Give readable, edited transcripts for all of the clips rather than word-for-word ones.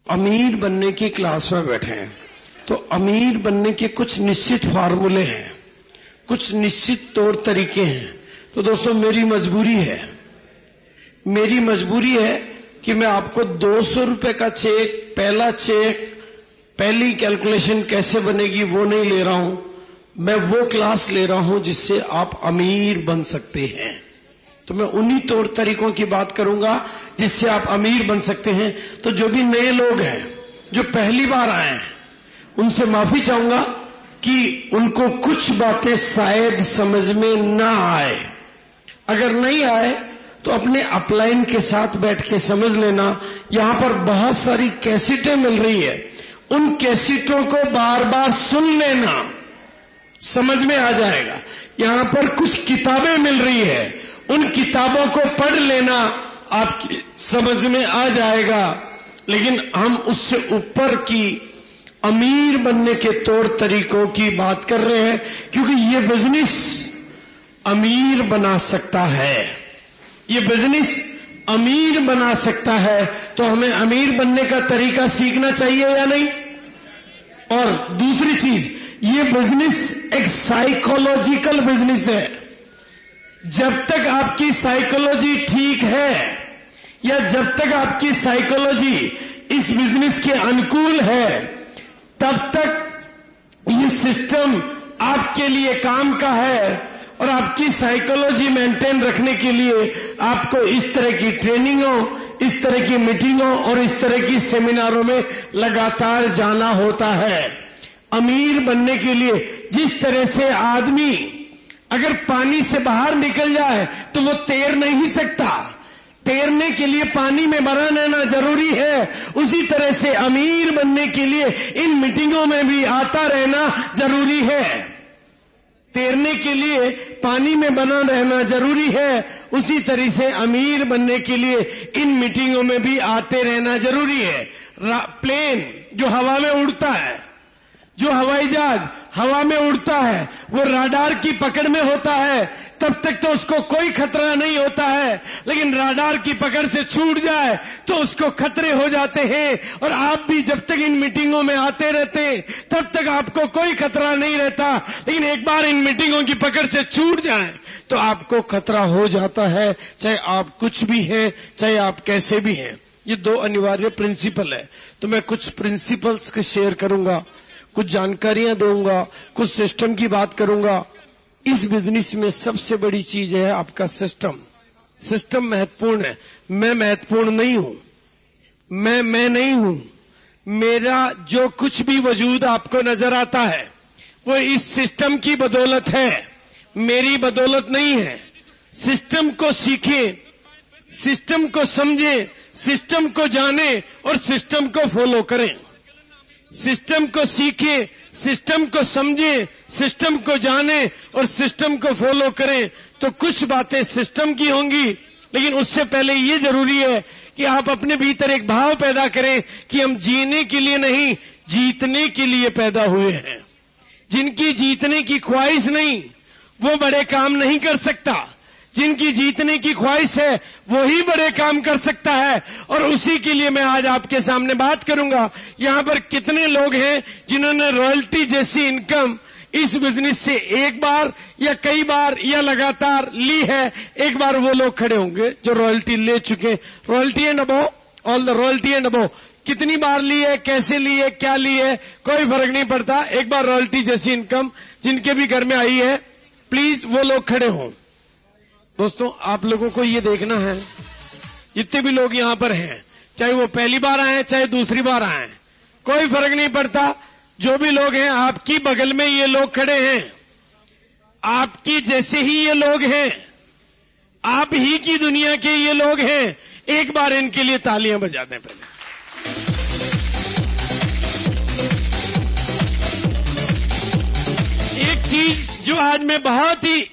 अमीर बनने की क्लास में बैठे हैं तो अमीर बनने के कुछ निश्चित फार्मूले हैं, कुछ निश्चित तौर तरीके हैं। तो दोस्तों मेरी मजबूरी है कि मैं आपको 200 रुपए का चेक, पहला चेक, पहली कैलकुलेशन कैसे बनेगी वो नहीं ले रहा हूं। मैं वो क्लास ले रहा हूं जिससे आप अमीर बन सकते हैं। तो मैं उन्हीं तौर तरीकों की बात करूंगा जिससे आप अमीर बन सकते हैं। तो जो भी नए लोग हैं, जो पहली बार आए हैं, उनसे माफी चाहूंगा कि उनको कुछ बातें शायद समझ में ना आए। अगर नहीं आए तो अपने अपलाइन के साथ बैठ के समझ लेना। यहां पर बहुत सारी कैसेटें मिल रही है, उन कैसेटों को बार बार सुन लेना, समझ में आ जाएगा। यहां पर कुछ किताबें मिल रही है, उन किताबों को पढ़ लेना, आपकी समझ में आ जाएगा। लेकिन हम उससे ऊपर की अमीर बनने के तौर तरीकों की बात कर रहे हैं, क्योंकि ये बिजनेस अमीर बना सकता है, ये बिजनेस अमीर बना सकता है। तो हमें अमीर बनने का तरीका सीखना चाहिए या नहीं? और दूसरी चीज, ये बिजनेस एक साइकोलॉजिकल बिजनेस है। जब तक आपकी साइकोलॉजी ठीक है या जब तक आपकी साइकोलॉजी इस बिजनेस के अनुकूल है, तब तक ये सिस्टम आपके लिए काम का है। और आपकी साइकोलॉजी मेंटेन रखने के लिए आपको इस तरह की ट्रेनिंगों, इस तरह की मीटिंगों और इस तरह की सेमिनारों में लगातार जाना होता है। अमीर बनने के लिए जिस तरह से आदमी अगर पानी से बाहर निकल जाए तो वो तैर नहीं सकता, तैरने के लिए पानी में बना रहना जरूरी है। उसी तरह से अमीर बनने के लिए इन मीटिंगों में भी आता रहना जरूरी है। तैरने के लिए पानी में बना रहना जरूरी है, उसी तरह से अमीर बनने के लिए इन मीटिंगों में भी आते रहना जरूरी है। प्लेन जो हवा में उड़ता है, जो हवाई जहाज हवा में उड़ता है, वो राडार की पकड़ में होता है, तब तक तो उसको कोई खतरा नहीं होता है। लेकिन राडार की पकड़ से छूट जाए तो उसको खतरे हो जाते हैं। और आप भी जब तक इन मीटिंगों में आते रहते हैं तब तक आपको कोई खतरा नहीं रहता। लेकिन एक बार इन मीटिंगों की पकड़ से छूट जाए तो आपको खतरा हो जाता है, चाहे आप कुछ भी हैं, चाहे आप कैसे भी हैं। ये दो अनिवार्य प्रिंसिपल है। तो मैं कुछ प्रिंसिपल्स के शेयर करूंगा, कुछ जानकारियां दूंगा, कुछ सिस्टम की बात करूंगा। इस बिजनेस में सबसे बड़ी चीज है आपका सिस्टम। सिस्टम महत्वपूर्ण है। मैं महत्वपूर्ण नहीं हूं, मैं नहीं हूं। मेरा जो कुछ भी वजूद आपको नजर आता है वो इस सिस्टम की बदौलत है, मेरी बदौलत नहीं है। सिस्टम को सीखें, सिस्टम को समझें, सिस्टम को जाने और सिस्टम को फॉलो करें। सिस्टम को सीखें, सिस्टम को समझें, सिस्टम को जाने और सिस्टम को फॉलो करें तो कुछ बातें सिस्टम की होंगी। लेकिन उससे पहले ये जरूरी है कि आप अपने भीतर एक भाव पैदा करें कि हम जीने के लिए नहीं, जीतने के लिए पैदा हुए हैं। जिनकी जीतने की ख्वाहिश नहीं वो बड़े काम नहीं कर सकता, जिनकी जीतने की ख्वाहिश है वही बड़े काम कर सकता है। और उसी के लिए मैं आज आपके सामने बात करूंगा। यहां पर कितने लोग हैं जिन्होंने रॉयल्टी जैसी इनकम इस बिजनेस से एक बार या कई बार या लगातार ली है? एक बार वो लोग खड़े होंगे जो रॉयल्टी ले चुके। Royalty and above, all the royalty and above. कितनी बार ली है, कैसे ली है, क्या ली है, कोई फर्क नहीं पड़ता। एक बार रॉयल्टी जैसी इनकम जिनके भी घर में आई है, प्लीज वो लोग खड़े हों। दोस्तों आप लोगों को ये देखना है, जितने भी लोग यहां पर हैं, चाहे वो पहली बार आए चाहे दूसरी बार आए, कोई फर्क नहीं पड़ता। जो भी लोग हैं, आपकी बगल में ये लोग खड़े हैं, आपकी जैसे ही ये लोग हैं, आप ही की दुनिया के ये लोग हैं। एक बार इनके लिए तालियां बजा दें पहले। एक चीज जो आज मैं बहुत ही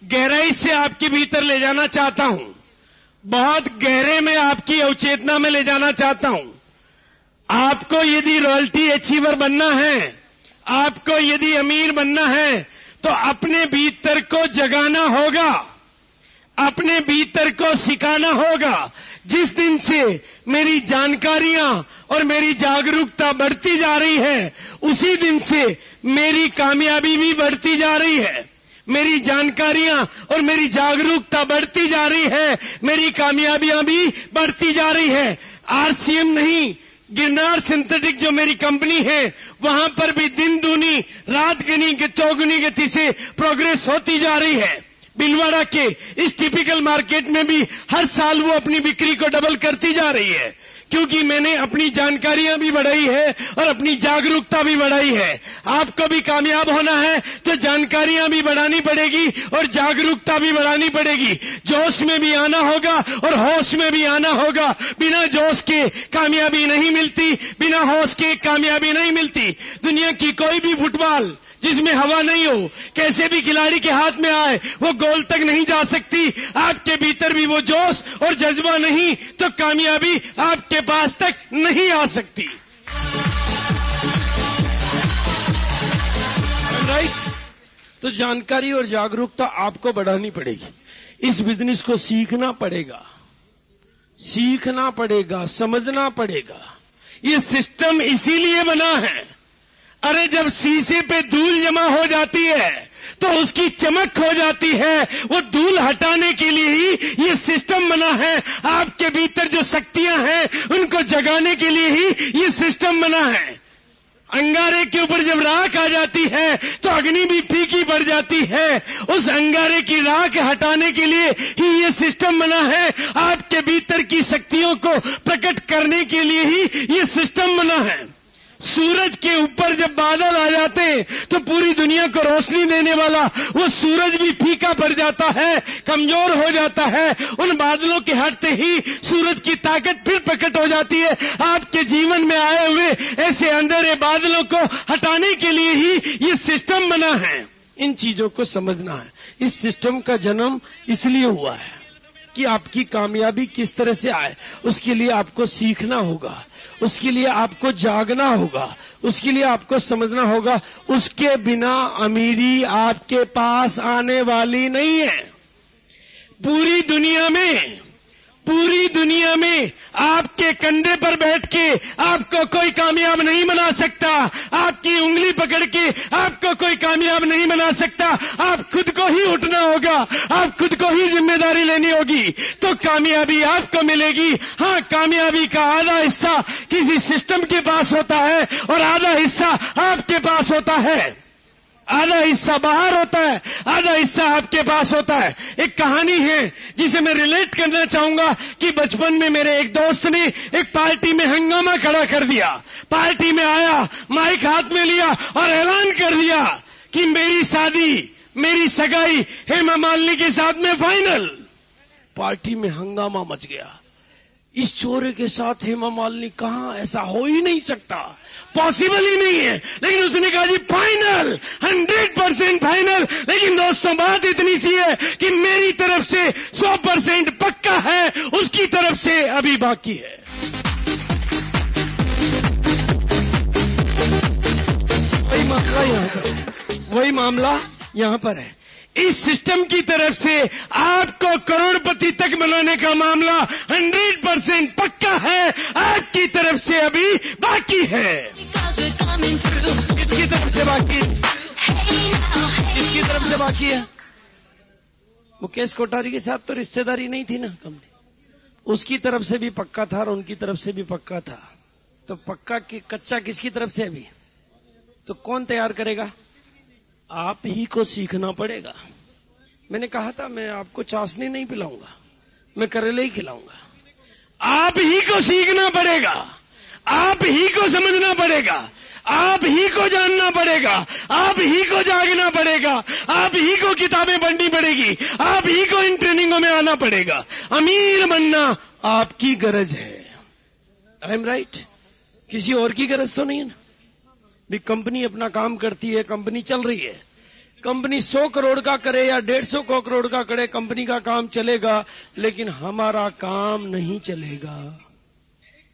गहराई से आपके भीतर ले जाना चाहता हूं, बहुत गहरे में आपकी अवचेतना में ले जाना चाहता हूं। आपको यदि रॉयल्टी अचीवर बनना है, आपको यदि अमीर बनना है, तो अपने भीतर को जगाना होगा, अपने भीतर को सिखाना होगा। जिस दिन से मेरी जानकारियां और मेरी जागरूकता बढ़ती जा रही है, उसी दिन से मेरी कामयाबी भी बढ़ती जा रही है। मेरी जानकारियां और मेरी जागरूकता बढ़ती जा रही है, मेरी कामयाबियां भी बढ़ती जा रही है। आरसीएम नहीं, गिरनार सिंथेटिक जो मेरी कंपनी है, वहां पर भी दिन दूनी रात गनी चौगुनी गति से प्रोग्रेस होती जा रही है। बिलवाड़ा के इस टिपिकल मार्केट में भी हर साल वो अपनी बिक्री को डबल करती जा रही है, क्योंकि मैंने अपनी जानकारियां भी बढ़ाई है और अपनी जागरूकता भी बढ़ाई है। आपको भी कामयाब होना है तो जानकारियां भी बढ़ानी पड़ेगी और जागरूकता भी बढ़ानी पड़ेगी। जोश में भी आना होगा और होश में भी आना होगा। बिना जोश के कामयाबी नहीं मिलती, बिना होश के कामयाबी नहीं मिलती। दुनिया की कोई भी फुटबॉल जिसमें हवा नहीं हो, कैसे भी खिलाड़ी के हाथ में आए, वो गोल तक नहीं जा सकती। आपके भीतर भी वो जोश और जज्बा नहीं तो कामयाबी आपके पास तक नहीं आ सकती। राइट? तो जानकारी और जागरूकता आपको बढ़ानी पड़ेगी। इस बिजनेस को सीखना पड़ेगा, समझना पड़ेगा। ये सिस्टम इसीलिए बना है। अरे जब शीशे पे धूल जमा हो जाती है तो उसकी चमक हो जाती है। वो धूल हटाने के लिए ही ये सिस्टम बना है। आपके भीतर जो शक्तियां हैं उनको जगाने के लिए ही ये सिस्टम बना है। अंगारे के ऊपर जब राख आ जाती है तो अग्नि भी फीकी पड़ जाती है। उस अंगारे की राख हटाने के लिए ही ये सिस्टम बना है। आपके भीतर की शक्तियों को प्रकट करने के लिए ही ये सिस्टम बना है। सूरज के ऊपर जब बादल आ जाते हैं तो पूरी दुनिया को रोशनी देने वाला वो सूरज भी फीका पड़ जाता है, कमजोर हो जाता है। उन बादलों के हटते ही सूरज की ताकत फिर प्रकट हो जाती है। आपके जीवन में आए हुए ऐसे अंधेरे बादलों को हटाने के लिए ही ये सिस्टम बना है। इन चीजों को समझना है। इस सिस्टम का जन्म इसलिए हुआ है कि आपकी कामयाबी किस तरह से आए। उसके लिए आपको सीखना होगा, उसके लिए आपको जागना होगा, उसके लिए आपको समझना होगा। उसके बिना अमीरी आपके पास आने वाली नहीं है। पूरी दुनिया में आपके कंधे पर बैठ के आपको कोई कामयाब नहीं बना सकता। आपकी उंगली पकड़ के आपको कोई कामयाब नहीं बना सकता। आप खुद को ही उठना होगा, आप खुद को ही जिम्मेदारी लेनी होगी तो कामयाबी आपको मिलेगी। हाँ, कामयाबी का आधा हिस्सा किसी सिस्टम के पास होता है और आधा हिस्सा आपके पास होता है। आधा हिस्सा बाहर होता है, आधा हिस्सा आपके पास होता है। एक कहानी है जिसे मैं रिलेट करना चाहूंगा कि बचपन में मेरे एक दोस्त ने एक पार्टी में हंगामा खड़ा कर दिया। पार्टी में आया, माइक हाथ में लिया और ऐलान कर दिया कि मेरी शादी, मेरी सगाई हेमा मालिनी के साथ में फाइनल। पार्टी में हंगामा मच गया। इस चोरे के साथ हेमा मालिनी कहां, ऐसा हो ही नहीं सकता, पॉसिबल ही नहीं है। लेकिन उसने कहा जी फाइनल, 100% फाइनल। लेकिन दोस्तों बात इतनी सी है कि मेरी तरफ से 100% पक्का है, उसकी तरफ से अभी बाकी है। वही मामला यहां पर है। इस सिस्टम की तरफ से आपको करोड़पति तक बनाने का मामला 100% पक्का है, आपकी तरफ से अभी बाकी है। किसकी तरफ से बाकी है? किसकी तरफ से बाकी है? मुकेश कोठारी के साथ तो रिश्तेदारी नहीं थी ना कंपनी, उसकी तरफ से भी पक्का था और उनकी तरफ से भी पक्का था। तो पक्का की कच्चा किसकी तरफ से अभी? तो कौन तैयार करेगा? आप ही को सीखना पड़ेगा। मैंने कहा था मैं आपको चाशनी नहीं पिलाऊंगा, मैं करेले ही खिलाऊंगा। आप ही को सीखना पड़ेगा, आप ही को समझना पड़ेगा, आप ही को जानना पड़ेगा, आप ही को जागना पड़ेगा, आप ही को किताबें पढ़नी पड़ेगी, आप ही को इन ट्रेनिंगों में आना पड़ेगा। अमीर बनना आपकी गरज है। I am right? किसी और की गरज तो नहीं है ना। भी कंपनी अपना काम करती है, कंपनी चल रही है। कंपनी 100 करोड़ का करे या 150 करोड़ का करे, कंपनी का काम चलेगा, लेकिन हमारा काम नहीं चलेगा।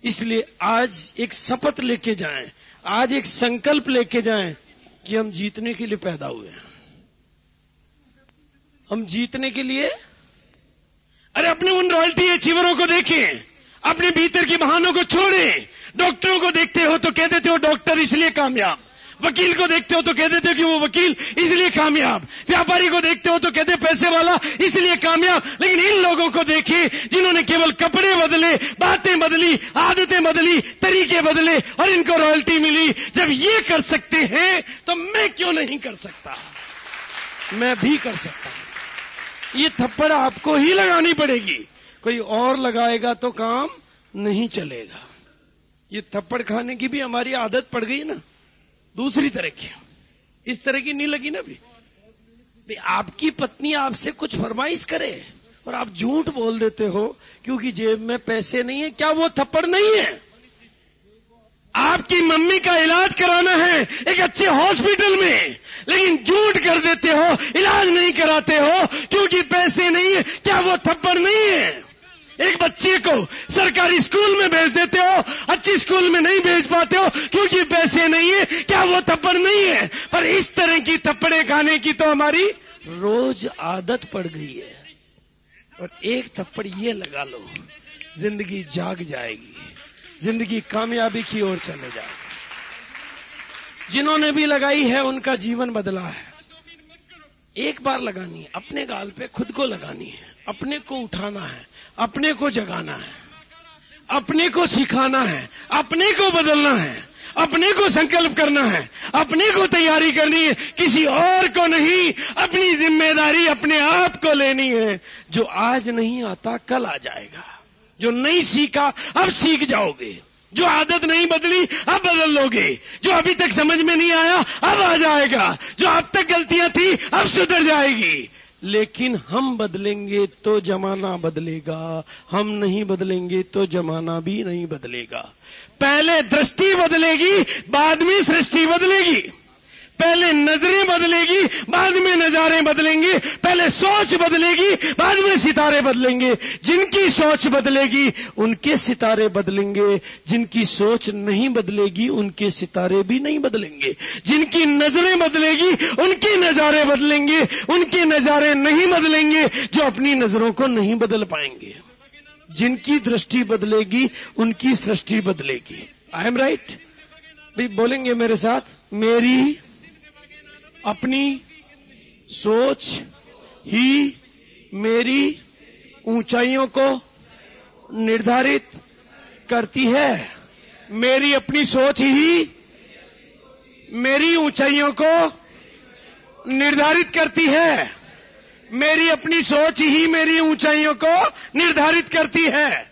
इसलिए आज एक शपथ लेके जाएं, आज एक संकल्प लेके जाएं कि हम जीतने के लिए पैदा हुए हैं। हम जीतने के लिए, अरे अपने उन रॉयल्टी अचीवरों को देखें, अपने भीतर की बहानों को छोड़ें। डॉक्टरों को देखते हो तो कह देते हो डॉक्टर इसलिए कामयाब, वकील को देखते हो तो कह देते हो कि वो वकील इसलिए कामयाब, व्यापारी को देखते हो तो कहते हो पैसे वाला इसलिए कामयाब। लेकिन इन लोगों को देखिए जिन्होंने केवल कपड़े बदले, बातें बदली, आदतें बदली, तरीके बदले और इनको रॉयल्टी मिली। जब ये कर सकते हैं तो मैं क्यों नहीं कर सकता? मैं भी कर सकता हूं। ये थप्पड़ आपको ही लगानी पड़ेगी, कोई और लगाएगा तो काम नहीं चलेगा। ये थप्पड़ खाने की भी हमारी आदत पड़ गई ना, दूसरी तरह की, इस तरह की नहीं लगी ना भी आपकी पत्नी आपसे कुछ फरमाइश करे और आप झूठ बोल देते हो क्योंकि जेब में पैसे नहीं है। क्या वो थप्पड़ नहीं है? आपकी मम्मी का इलाज कराना है एक अच्छे हॉस्पिटल में, लेकिन झूठ कर देते हो, इलाज नहीं कराते हो क्योंकि पैसे नहीं है। क्या वो थप्पड़ नहीं है? एक बच्चे को सरकारी स्कूल में भेज देते हो, अच्छी स्कूल में नहीं भेज पाते हो क्योंकि पैसे नहीं है। क्या वो थप्पड़ नहीं है? पर इस तरह की थप्पड़े खाने की तो हमारी रोज आदत पड़ गई है। और एक थप्पड़ ये लगा लो, जिंदगी जाग जाएगी, जिंदगी कामयाबी की ओर चले जाएगी। जिन्होंने भी लगाई है उनका जीवन बदला है। एक बार लगानी है, अपने गाल पे खुद को लगानी है, अपने को उठाना है, अपने को जगाना है, अपने को सिखाना है, अपने को बदलना है, अपने को संकल्प करना है, अपने को तैयारी करनी है, किसी और को नहीं। अपनी जिम्मेदारी अपने आप को लेनी है। जो आज नहीं आता कल आ जाएगा, जो नहीं सीखा अब सीख जाओगे, जो आदत नहीं बदली अब बदल लोगे, जो अभी तक समझ में नहीं आया अब आ जाएगा, जो अब तक गलतियां थी अब सुधर जाएगी। लेकिन हम बदलेंगे तो जमाना बदलेगा, हम नहीं बदलेंगे तो जमाना भी नहीं बदलेगा। पहले दृष्टि बदलेगी, बाद में सृष्टि बदलेगी। पहले नजरें बदलेगी, बाद में नजारे बदलेंगे। पहले सोच बदलेगी, बाद में सितारे बदलेंगे। जिनकी सोच बदलेगी उनके सितारे बदलेंगे, जिनकी सोच नहीं बदलेगी उनके सितारे भी नहीं बदलेंगे। जिनकी नजरें बदलेगी उनके नजारे बदलेंगे, उनके नजारे नहीं बदलेंगे जो अपनी नजरों को नहीं बदल पाएंगे। जिनकी दृष्टि बदलेगी उनकी सृष्टि बदलेगी। I am right? भाई बोलेंगे मेरे साथ, मेरी अपनी सोच ही मेरी ऊंचाइयों को निर्धारित करती है। मेरी अपनी सोच ही मेरी ऊंचाइयों को निर्धारित करती है। मेरी अपनी सोच ही मेरी ऊंचाइयों को निर्धारित करती है।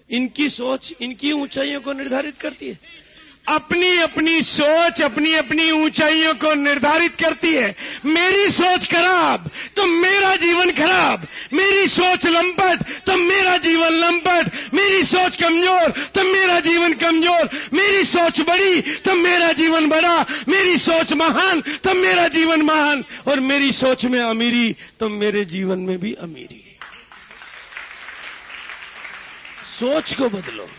इनकी सोच इनकी ऊंचाइयों को निर्धारित करती है। अपनी अपनी सोच अपनी अपनी ऊंचाइयों को निर्धारित करती है। मेरी सोच खराब तो मेरा जीवन खराब, मेरी सोच लंपट तो मेरा जीवन लंपट, मेरी सोच कमजोर तो मेरा जीवन कमजोर, मेरी सोच बड़ी तो मेरा जीवन बड़ा, मेरी सोच महान तो मेरा जीवन महान, और मेरी सोच में अमीरी तो मेरे जीवन में भी अमीरी। सोच को बदलो,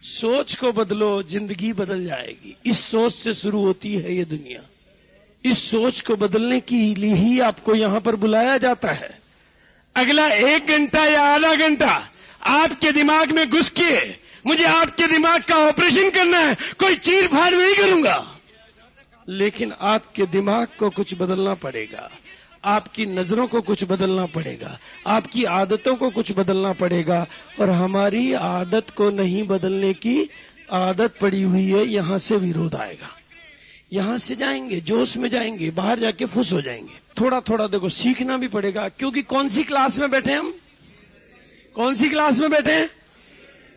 सोच को बदलो, जिंदगी बदल जाएगी। इस सोच से शुरू होती है ये दुनिया। इस सोच को बदलने के लिए ही आपको यहां पर बुलाया जाता है। अगला 1 घंटा या आधा घंटा आपके दिमाग में घुस के मुझे आपके दिमाग का ऑपरेशन करना है, कोई चीर फाड़ नहीं करूंगा, लेकिन आपके दिमाग को कुछ बदलना पड़ेगा, आपकी नजरों को कुछ बदलना पड़ेगा, आपकी आदतों को कुछ बदलना पड़ेगा। और हमारी आदत को नहीं बदलने की आदत पड़ी हुई है, यहां से विरोध आएगा। यहां से जाएंगे, जोश में जाएंगे, बाहर जाके फुस हो जाएंगे। थोड़ा थोड़ा देखो सीखना भी पड़ेगा, क्योंकि कौन सी क्लास में बैठे हम, कौन सी क्लास में बैठे हैं?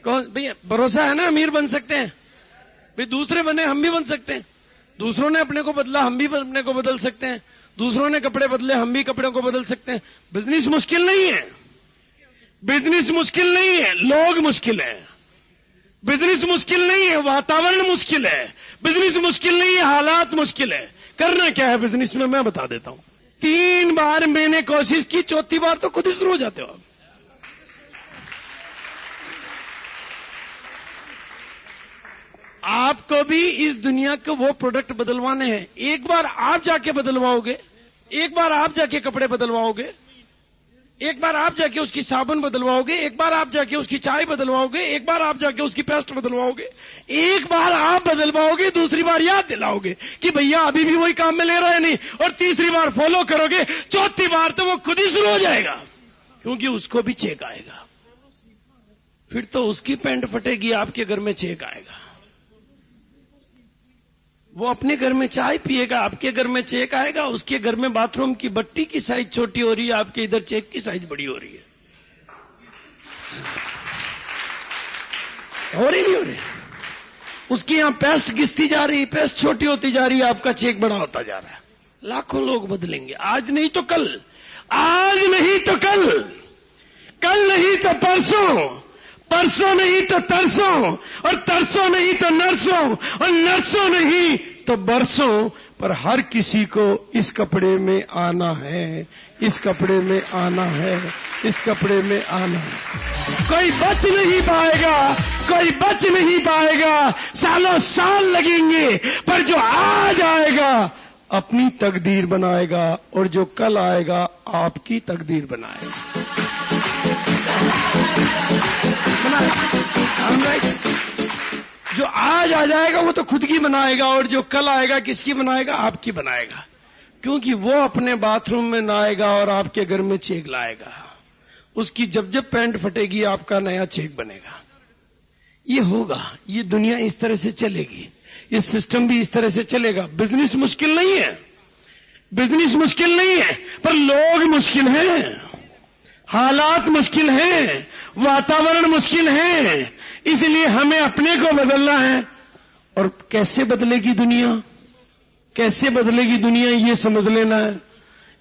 कौन भैया भरोसा है ना अमीर बन सकते हैं? भाई दूसरे बने हम भी बन सकते हैं। दूसरों ने अपने को बदला, हम भी अपने को बदल सकते हैं। दूसरों ने कपड़े बदले, हम भी कपड़ों को बदल सकते हैं। बिजनेस मुश्किल नहीं है, बिजनेस मुश्किल नहीं है, लोग मुश्किल है। बिजनेस मुश्किल नहीं है, वातावरण मुश्किल है। बिजनेस मुश्किल नहीं है, हालात मुश्किल है। करना क्या है बिजनेस में, मैं बता देता हूं। 3 बार मैंने कोशिश की, चौथी बार तो खुद ही शुरू हो जाते हो। आपको भी इस दुनिया के वो प्रोडक्ट बदलवाने हैं। एक बार आप जाके बदलवाओगे, एक बार आप जाके कपड़े बदलवाओगे, एक बार आप जाके उसकी साबुन बदलवाओगे, एक बार आप जाके उसकी चाय बदलवाओगे, एक बार आप जाके उसकी पेस्ट बदलवाओगे, एक बार आप बदलवाओगे, दूसरी बार याद दिलाओगे कि भैया अभी भी वही काम में ले रहे नहीं, और तीसरी बार फॉलो करोगे, चौथी बार तो वो खुद ही शुरू हो जाएगा, क्योंकि उसको भी चेक आएगा। फिर तो उसकी पैंट फटेगी, आपके घर में चेक आएगा। वो अपने घर में चाय पिएगा, आपके घर में चेक आएगा। उसके घर में बाथरूम की बट्टी की साइज छोटी हो रही है, आपके इधर चेक की साइज बड़ी हो रही है। हो रही नहीं हो रही? उसकी यहां पेस्ट घिसती जा रही, पेस्ट छोटी होती जा रही है, आपका चेक बड़ा होता जा रहा है। लाखों लोग बदलेंगे, आज नहीं तो कल, आज नहीं तो कल, कल नहीं तो परसों, परसों नहीं तो तरसों, और तरसों नहीं तो नरसों, और नरसों नहीं तो बरसों, पर हर किसी को इस कपड़े में आना है, इस कपड़े में आना है, इस कपड़े में आना है। कोई बच नहीं पाएगा, कोई बच नहीं पाएगा, सालों साल लगेंगे, पर जो आज आएगा अपनी तकदीर बनाएगा, और जो कल आएगा आपकी तकदीर बनाएगा। जो आज आ जाएगा वो तो खुद की बनाएगा, और जो कल आएगा किसकी बनाएगा? आपकी बनाएगा, क्योंकि वो अपने बाथरूम में नहाएगा और आपके घर में चेक लाएगा। उसकी जब जब पैंट फटेगी आपका नया चेक बनेगा। ये होगा, ये दुनिया इस तरह से चलेगी, ये सिस्टम भी इस तरह से चलेगा। बिजनेस मुश्किल नहीं है, बिजनेस मुश्किल नहीं है, पर लोग मुश्किल हैं, हालात मुश्किल हैं, वातावरण मुश्किल है। इसलिए हमें अपने को बदलना है। और कैसे बदलेगी दुनिया, कैसे बदलेगी दुनिया, ये समझ लेना है।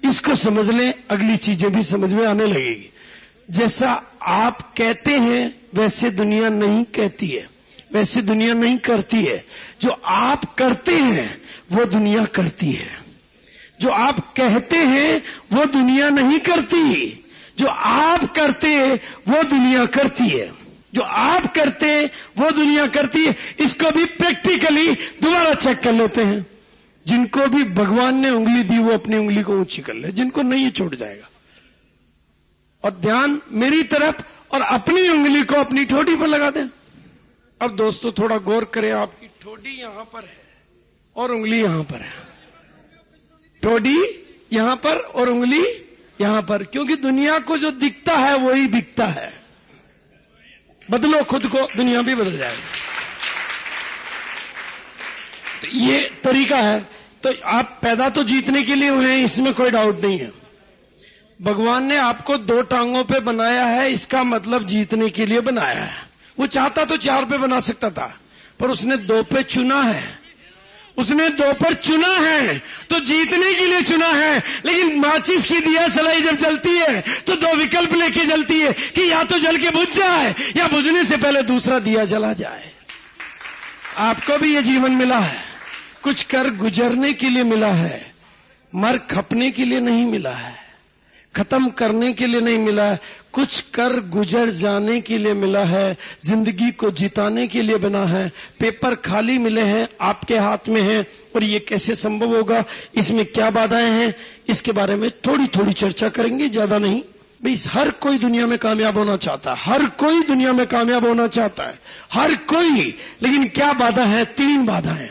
इसको समझ लें, अगली चीजें भी समझ में आने लगेगी। जैसा आप कहते हैं वैसे दुनिया नहीं कहती है, वैसे दुनिया नहीं करती है। जो आप करते हैं वो दुनिया करती है, जो आप कहते हैं वो दुनिया नहीं करती। जो आप करते वो दुनिया करती है, जो आप करते वो दुनिया करती है। इसको भी प्रैक्टिकली दोबारा चेक कर लेते हैं। जिनको भी भगवान ने उंगली दी वो अपनी उंगली को ऊंची कर ले, जिनको नहीं छूट जाएगा। और ध्यान मेरी तरफ, और अपनी उंगली को अपनी ठोड़ी पर लगा दें। अब दोस्तों थोड़ा गौर करें, आपकी ठोड़ी यहां पर है और उंगली यहां पर है, ठोड़ी यहां पर और उंगली यहां पर, क्योंकि दुनिया को जो दिखता है वही बिकता है। बदलो खुद को, दुनिया भी बदल जाएगी। तो ये तरीका है। तो आप पैदा तो जीतने के लिए हुए हैं, इसमें कोई डाउट नहीं है। भगवान ने आपको 2 टांगों पे बनाया है, इसका मतलब जीतने के लिए बनाया है। वो चाहता तो 4 पे बना सकता था, पर उसने 2 पे चुना है। उसने 2 पर चुना है तो जीतने के लिए चुना है। लेकिन माचिस की दिया सलाई जब जलती है तो 2 विकल्प लेके जलती है कि या तो जल के बुझ जाए या बुझने से पहले दूसरा दिया जला जाए। आपको भी ये जीवन मिला है, कुछ कर गुजरने के लिए मिला है, मर खपने के लिए नहीं मिला है, खत्म करने के लिए नहीं मिला है, कुछ कर गुजर जाने के लिए मिला है, जिंदगी को जिताने के लिए बना है। पेपर खाली मिले हैं, आपके हाथ में हैं, और ये कैसे संभव होगा, इसमें क्या बाधाएं हैं, इसके बारे में थोड़ी थोड़ी चर्चा करेंगे, ज्यादा नहीं। भाई हर कोई दुनिया में कामयाब होना चाहता है, हर कोई दुनिया में कामयाब होना चाहता है, हर कोई। लेकिन क्या बाधा है? 3 बाधाएं।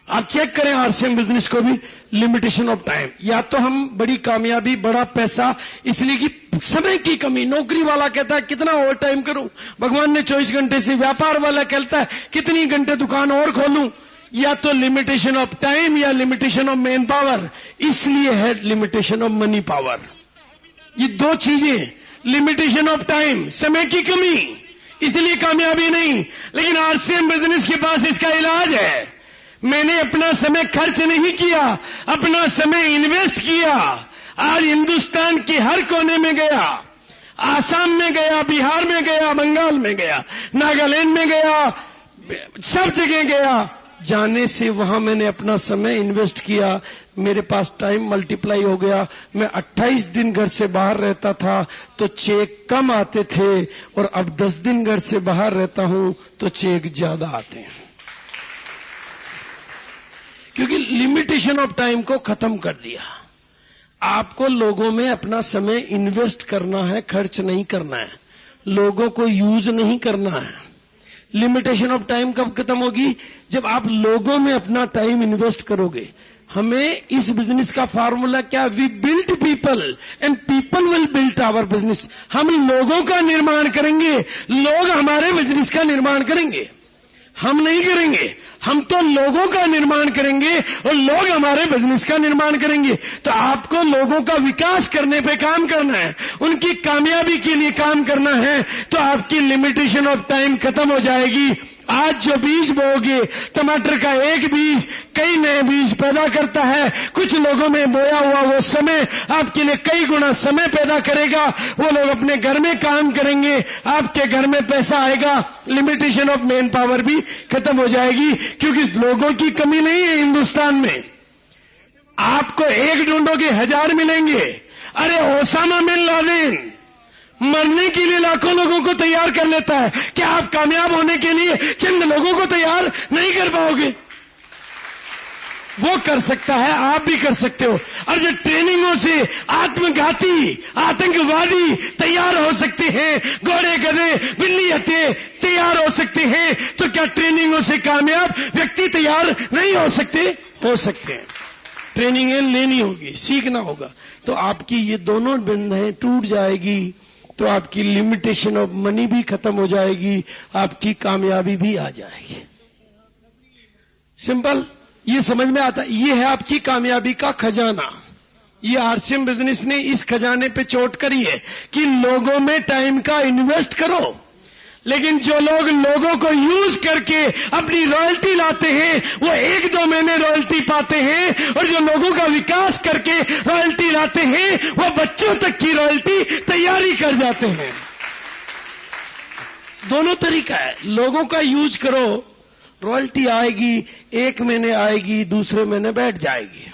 आप चेक करें आरसीएम बिजनेस को भी, लिमिटेशन ऑफ टाइम। या तो हम बड़ी कामयाबी, बड़ा पैसा, इसलिए कि समय की कमी। नौकरी वाला कहता है कितना ओवर टाइम करूं, भगवान ने 24 घंटे से। व्यापार वाला कहता है कितनी घंटे दुकान और खोलूं। या तो लिमिटेशन ऑफ टाइम या लिमिटेशन ऑफ मैन पावर, इसलिए है लिमिटेशन ऑफ मनी पावर। ये 2 चीजें, लिमिटेशन ऑफ टाइम, समय की कमी, इसलिए कामयाबी नहीं। लेकिन आरसीएम बिजनेस के पास इसका इलाज है। मैंने अपना समय खर्च नहीं किया, अपना समय इन्वेस्ट किया। आज हिंदुस्तान के हर कोने में गया, आसाम में गया, बिहार में गया, बंगाल में गया, नागालैंड में गया, सब जगह गया। जाने से वहां मैंने अपना समय इन्वेस्ट किया, मेरे पास टाइम मल्टीप्लाई हो गया। मैं 28 दिन घर से बाहर रहता था तो चेक कम आते थे, और अब 10 दिन घर से बाहर रहता हूं तो चेक ज्यादा आते हैं, क्योंकि लिमिटेशन ऑफ टाइम को खत्म कर दिया। आपको लोगों में अपना समय इन्वेस्ट करना है, खर्च नहीं करना है, लोगों को यूज नहीं करना है। लिमिटेशन ऑफ टाइम कब खत्म होगी? जब आप लोगों में अपना टाइम इन्वेस्ट करोगे। हमें इस बिजनेस का फार्मूला क्या? We build people and people will build our business. हम लोगों का निर्माण करेंगे, लोग हमारे बिजनेस का निर्माण करेंगे। हम नहीं करेंगे, हम तो लोगों का निर्माण करेंगे और लोग हमारे बिजनेस का निर्माण करेंगे। तो आपको लोगों का विकास करने पे काम करना है, उनकी कामयाबी के लिए काम करना है, तो आपकी लिमिटेशन ऑफ टाइम खत्म हो जाएगी। आज जो बीज बोओगे, टमाटर का एक बीज कई नए बीज पैदा करता है। कुछ लोगों में बोया हुआ वो समय आपके लिए कई गुना समय पैदा करेगा। वो लोग अपने घर में काम करेंगे, आपके घर में पैसा आएगा। लिमिटेशन ऑफ मैन पावर भी खत्म हो जाएगी, क्योंकि लोगों की कमी नहीं है हिंदुस्तान में। आपको एक ढूंढोगे 1000 मिलेंगे। अरे ओसामा बिन लादेन मरने के लिए लाखों लोगों को तैयार कर लेता है, क्या आप कामयाब होने के लिए चंद लोगों को तैयार नहीं कर पाओगे? वो कर सकता है, आप भी कर सकते हो। और जो ट्रेनिंगों से आत्मघाती आतंकवादी तैयार हो सकते हैं, घोड़े गधे बिल्ली हत्ते तैयार हो सकते हैं, तो क्या ट्रेनिंगों से कामयाब व्यक्ति तैयार नहीं हो सकते? हो सकते हैं। ट्रेनिंग लेनी होगी, सीखना होगा, तो आपकी ये दोनों बंधें टूट जाएगी, तो आपकी लिमिटेशन ऑफ मनी भी खत्म हो जाएगी, आपकी कामयाबी भी आ जाएगी। सिंपल, ये समझ में आता। ये है आपकी कामयाबी का खजाना। ये आरसीएम बिजनेस ने इस खजाने पे चोट करी है कि लोगों में टाइम का इन्वेस्ट करो। लेकिन जो लोग लोगों को यूज करके अपनी रॉयल्टी लाते हैं, वो 1-2 महीने रॉयल्टी पाते हैं, और जो लोगों का विकास करके रॉयल्टी लाते हैं, वो बच्चों तक की रॉयल्टी तैयारी कर जाते हैं। दोनों तरीका है। लोगों का यूज करो, रॉयल्टी आएगी, 1 महीने आएगी, दूसरे महीने बैठ जाएगी।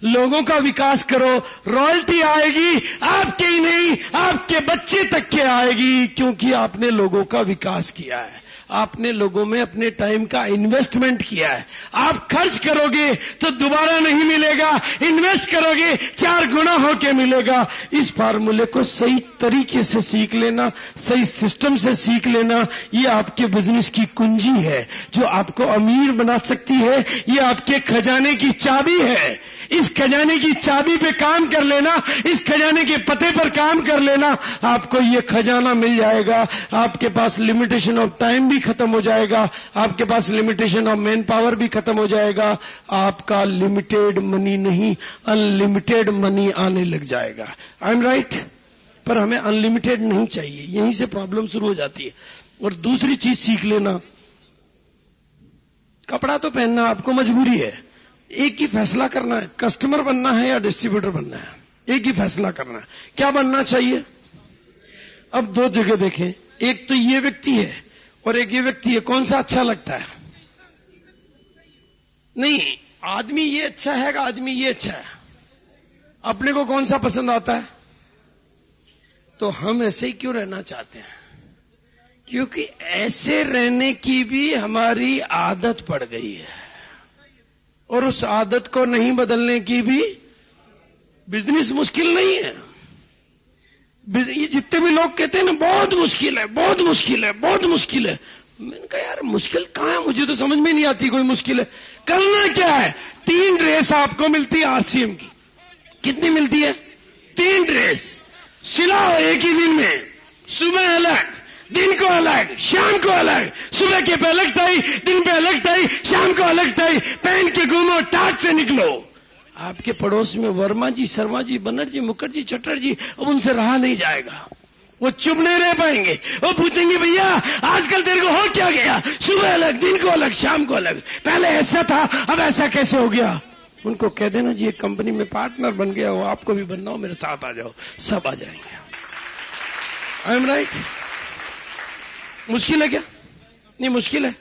लोगों का विकास करो, रॉयल्टी आएगी, आपके ही नहीं आपके बच्चे तक के आएगी, क्योंकि आपने लोगों का विकास किया है, आपने लोगों में अपने टाइम का इन्वेस्टमेंट किया है। आप खर्च करोगे तो दोबारा नहीं मिलेगा, इन्वेस्ट करोगे 4 गुना होके मिलेगा। इस फार्मूले को सही तरीके से सीख लेना, सही सिस्टम से सीख लेना, ये आपके बिजनेस की कुंजी है जो आपको अमीर बना सकती है। ये आपके खजाने की चाबी है। इस खजाने की चाबी पे काम कर लेना, इस खजाने के पते पर काम कर लेना, आपको ये खजाना मिल जाएगा। आपके पास लिमिटेशन ऑफ टाइम भी खत्म हो जाएगा, आपके पास लिमिटेशन ऑफ मैन पावर भी खत्म हो जाएगा। आपका लिमिटेड मनी नहीं, अनलिमिटेड मनी आने लग जाएगा। I am right? पर हमें अनलिमिटेड नहीं चाहिए, यहीं से प्रॉब्लम शुरू हो जाती है। और दूसरी चीज सीख लेना, कपड़ा तो पहनना आपको मजबूरी है, एक ही फैसला करना है, कस्टमर बनना है या डिस्ट्रीब्यूटर बनना है। एक ही फैसला करना है, क्या बनना चाहिए। अब 2 जगह देखें, एक तो ये व्यक्ति है और एक ये व्यक्ति है, कौन सा अच्छा लगता है? नहीं, आदमी ये अच्छा है कि आदमी ये अच्छा है? अपने को कौन सा पसंद आता है? तो हम ऐसे ही क्यों रहना चाहते हैं? क्योंकि ऐसे रहने की भी हमारी आदत पड़ गई है, और उस आदत को नहीं बदलने की भी बिजनेस मुश्किल नहीं है। ये जितने भी लोग कहते हैं ना बहुत मुश्किल है, बहुत मुश्किल है, बहुत मुश्किल है, मैंने कहा यार मुश्किल कहां है, मुझे तो समझ में नहीं आती कोई मुश्किल है। करना क्या है? 3 ड्रेस आपको मिलती है आरसीएम की। कितनी मिलती है? 3 ड्रेस सिलाओ एक ही दिन में, सुबह अलग, दिन को अलग, शाम को अलग। सुबह के पे अलग टाई, दिन पे अलग टाई, शाम को अलग टाई, पहन के घूमो, टाट से निकलो। आपके पड़ोस में वर्मा जी, शर्मा जी, बनर्जी, मुखर्जी, चटर्जी, अब उनसे रहा नहीं जाएगा। वो चुप नहीं रह पाएंगे, वो पूछेंगे भैया आजकल तेरे को हो क्या गया? सुबह अलग, दिन को अलग, शाम को अलग, पहले ऐसा था अब ऐसा कैसे हो गया? उनको कह देना जी एक कंपनी में पार्टनर बन गया हो, आपको भी बनना हो, मेरे साथ आ जाओ, सब आ जाएंगे। I am right? मुश्किल है क्या? नहीं मुश्किल है,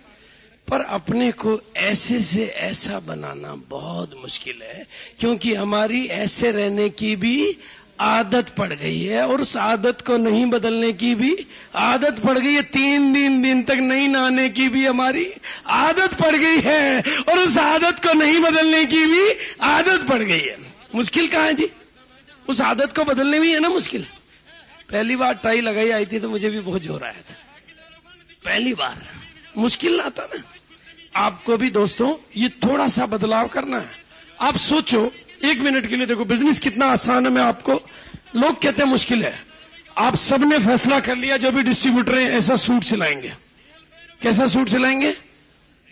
पर अपने को ऐसे से ऐसा बनाना बहुत मुश्किल है, क्योंकि हमारी ऐसे रहने की भी आदत पड़ गई है, और उस आदत को नहीं बदलने की भी आदत पड़ गई है। 3 दिन तक नहीं नहाने की भी हमारी आदत पड़ गई है, और उस आदत को नहीं बदलने की भी आदत पड़ गई है। मुश्किल कहां है जी? उस आदत को बदलने में ही है ना मुश्किल। पहली बार टाई लगाई आई थी तो मुझे भी बहुत जोर आया था, पहली बार। मुश्किल ना था ना। आपको भी दोस्तों ये थोड़ा सा बदलाव करना है। आप सोचो 1 मिनट के लिए, देखो बिजनेस कितना आसान है। मैं आपको, लोग कहते हैं मुश्किल है, आप सबने फैसला कर लिया जो भी डिस्ट्रीब्यूटर हैं ऐसा सूट सिलाएंगे। कैसा सूट सिलाएंगे?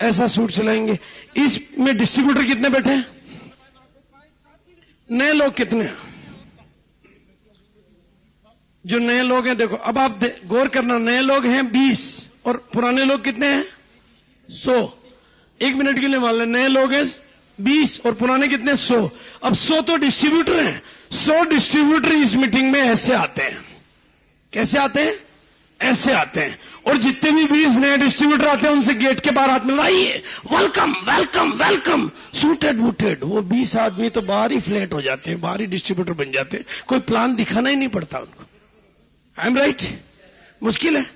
ऐसा सूट सिलाएंगे। इसमें डिस्ट्रीब्यूटर कितने बैठे हैं? नए लोग कितने हैं? जो नए लोग हैं, देखो अब आप गौर करना, नए लोग हैं 20 और पुराने लोग कितने हैं? 100। 1 मिनट के लिए मान लें नए लोग हैं 20 और पुराने कितने? 100। अब 100 तो डिस्ट्रीब्यूटर हैं। 100 डिस्ट्रीब्यूटर इस मीटिंग में ऐसे आते हैं। कैसे आते हैं? ऐसे आते हैं। और जितने भी 20 नए डिस्ट्रीब्यूटर आते हैं उनसे गेट के बाहर हाथ मिलाइए, वेलकम वेलकम वेलकम, सूटेड वूटेड। वो 20 आदमी तो बाहर ही फ्लैट हो जाते हैं, बाहर ही डिस्ट्रीब्यूटर बन जाते हैं। कोई प्लान दिखाना ही नहीं पड़ता उनको। I am right? मुश्किल है,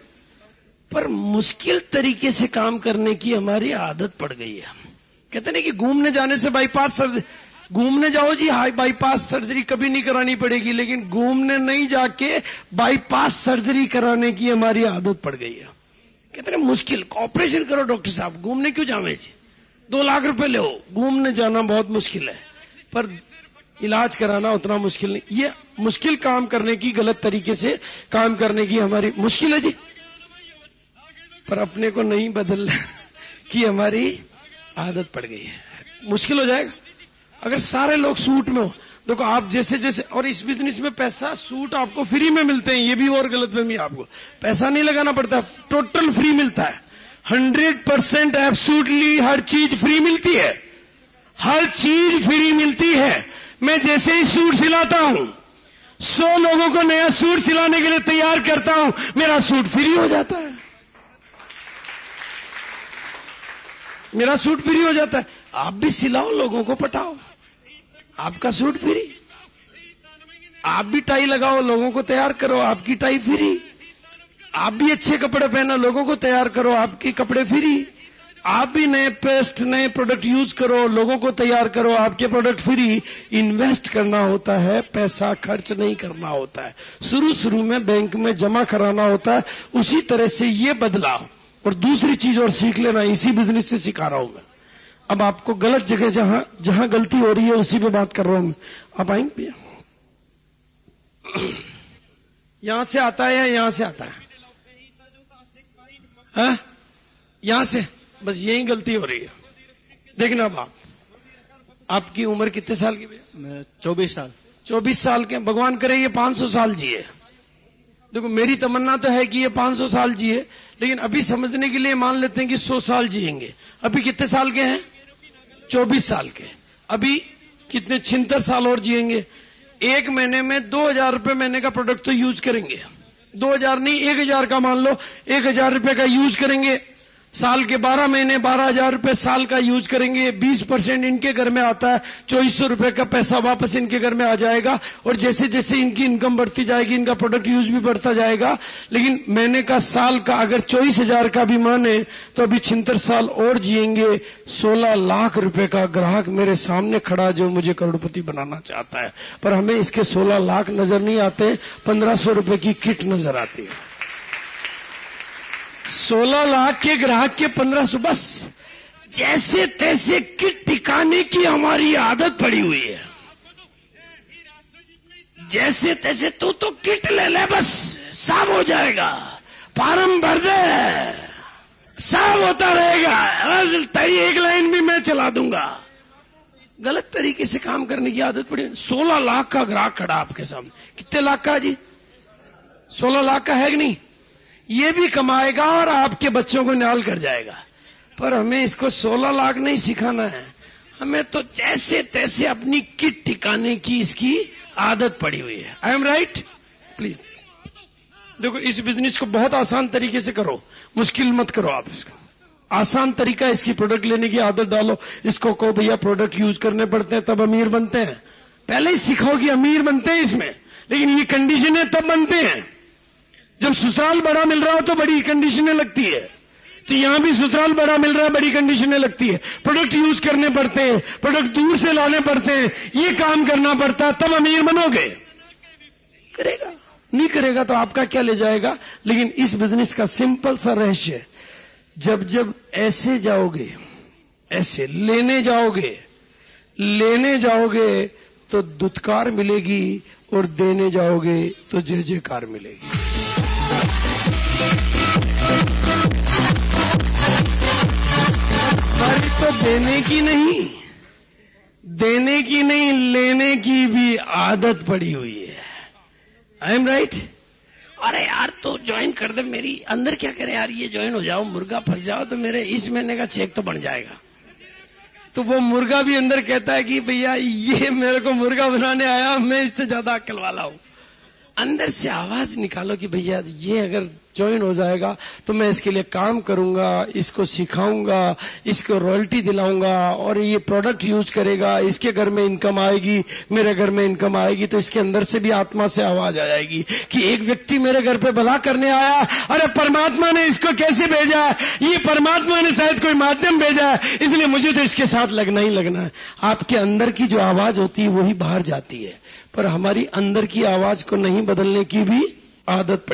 पर मुश्किल तरीके से काम करने की हमारी आदत पड़ गई है। कहते नहीं कि घूमने जाने से बाईपास सर्जरी, घूमने जाओ जी, हाई बाईपास सर्जरी कभी नहीं करानी पड़ेगी, लेकिन घूमने नहीं जाके बाईपास सर्जरी कराने की हमारी आदत पड़ गई है। कहते हैं मुश्किल, ऑपरेशन करो डॉक्टर साहब, घूमने क्यों जावे जी, 2 लाख रुपए ले। घूमने जाना बहुत मुश्किल है, पर इलाज कराना उतना मुश्किल नहीं। ये मुश्किल काम करने की, गलत तरीके से काम करने की हमारी मुश्किल है जी, पर अपने को नहीं बदलना की हमारी आदत पड़ गई है। मुश्किल हो जाएगा अगर सारे लोग सूट में हो। देखो आप जैसे जैसे, और इस बिजनेस में पैसा, सूट आपको फ्री में मिलते हैं, ये भी और गलतफहमी, आपको पैसा नहीं लगाना पड़ता, टोटल फ्री मिलता है। 100% एब्सोल्युटली हर चीज फ्री मिलती है, हर चीज फ्री मिलती है। मैं जैसे ही सूट सिलाता हूं, 100 लोगों को नया सूट सिलाने के लिए तैयार करता हूं, मेरा सूट फ्री हो जाता है, मेरा सूट फ्री हो जाता है। आप भी सिलाओ, लोगों को पटाओ, आपका सूट फ्री। आप भी टाई लगाओ, लोगों को तैयार करो, आपकी टाई फ्री। आप भी अच्छे कपड़े पहनो, लोगों को तैयार करो, आपके कपड़े फ्री। आप भी नए पेस्ट, नए प्रोडक्ट यूज करो, लोगों को तैयार करो, आपके प्रोडक्ट फ्री। इन्वेस्ट करना होता है, पैसा खर्च नहीं करना होता है। शुरू में बैंक में जमा कराना होता है। उसी तरह से ये बदलाव। और दूसरी चीज और सीख लेना, इसी बिजनेस से सिखा रहा हूं मैं। अब आपको गलत जगह, जहां गलती हो रही है उसी पे बात कर रहा हूं मैं। आप आएंगे? यहां से आता है या यहां से आता है? यहां से, बस यही गलती हो रही है। देखना अब आपकी उम्र कितने साल की भैया? 24 साल। 24 साल के। भगवान करे ये 500 साल जिए। देखो मेरी तमन्ना तो है कि ये 500 साल जिए, लेकिन अभी समझने के लिए मान लेते हैं कि 100 साल जिएंगे। अभी कितने साल के हैं? 24 साल के। अभी कितने 76 साल और जिएंगे। 1 महीने में 2000 रुपए महीने का प्रोडक्ट तो यूज करेंगे। 2000 नहीं, 1000 का मान लो, 1000 रुपए का यूज करेंगे। साल के 12 महीने 12,000 रुपए साल का यूज करेंगे। 20% इनके घर में आता है, 2400 रुपए का पैसा वापस इनके घर में आ जाएगा। और जैसे जैसे इनकी इनकम बढ़ती जाएगी, इनका प्रोडक्ट यूज भी बढ़ता जाएगा। लेकिन महीने का, साल का अगर 24,000 का भी माने तो अभी 76 साल और जिएंगे। 16 लाख रुपए का ग्राहक मेरे सामने खड़ा जो मुझे करोड़पति बनाना चाहता है, पर हमें इसके 16 लाख नजर नहीं आते, 1500 रुपए की किट नजर आती है। 16 लाख के ग्राहक के 1500, बस जैसे तैसे किट टिकाने की हमारी आदत पड़ी हुई है। जैसे तैसे तू तो किट ले ले, बस सब हो जाएगा, फार्म भर दे, सब होता रहेगा, बस तेरी एक लाइन भी मैं चला दूंगा। गलत तरीके से काम करने की आदत पड़ी। 16 लाख का ग्राहक खड़ा आपके सामने। कितने लाख का जी? 16 लाख का है कि नहीं? ये भी कमाएगा और आपके बच्चों को निहाल कर जाएगा। पर हमें इसको 16 लाख नहीं सिखाना है, हमें तो जैसे तैसे अपनी किट टिकाने की इसकी आदत पड़ी हुई है। I am right? प्लीज देखो, इस बिजनेस को बहुत आसान तरीके से करो, मुश्किल मत करो। आप इसको आसान तरीका, इसकी प्रोडक्ट लेने की आदत डालो। इसको कहो भैया प्रोडक्ट यूज करने पड़ते हैं तब अमीर बनते हैं। पहले ही सिखाओ कि अमीर बनते हैं इसमें, लेकिन ये कंडीशन है तब बनते हैं। जब ससुराल बड़ा मिल रहा हो तो बड़ी कंडीशनें लगती है, तो यहां भी ससुराल बड़ा मिल रहा है, बड़ी कंडीशनें लगती है। प्रोडक्ट यूज करने पड़ते हैं, प्रोडक्ट दूर से लाने पड़ते हैं, ये काम करना पड़ता है, तब अमीर बनोगे। करेगा, नहीं करेगा तो आपका क्या ले जाएगा। लेकिन इस बिजनेस का सिंपल सा रहस्य है, जब जब ऐसे जाओगे, ऐसे लेने जाओगे तो दुत्कार मिलेगी, और देने जाओगे तो जय जयकार मिलेगी। हमारी तो देने की नहीं, लेने की भी आदत पड़ी हुई है। I am right? अरे यार तो ज्वाइन कर दे, मेरी अंदर क्या करे यार, ये ज्वाइन हो जाओ, मुर्गा फंस जाओ तो मेरे इस महीने का चेक तो बन जाएगा। तो वो मुर्गा भी अंदर कहता है कि भैया ये मेरे को मुर्गा बनाने आया, मैं इससे ज्यादा अक्ल वाला हूं। अंदर से आवाज निकालो कि भैया ये अगर ज्वाइन हो जाएगा तो मैं इसके लिए काम करूंगा, इसको सिखाऊंगा, इसको रॉयल्टी दिलाऊंगा, और ये प्रोडक्ट यूज करेगा, इसके घर में इनकम आएगी, मेरे घर में इनकम आएगी। तो इसके अंदर से भी आत्मा से आवाज आ जाएगी कि एक व्यक्ति मेरे घर पे भला करने आया, अरे परमात्मा ने इसको कैसे भेजा है, ये परमात्मा ने शायद कोई माध्यम भेजा है, इसलिए मुझे तो इसके साथ लगना ही लगना है। आपके अंदर की जो आवाज होती है वही बाहर जाती है, पर हमारी अंदर की आवाज को नहीं बदलने की भी आदत पड़ी।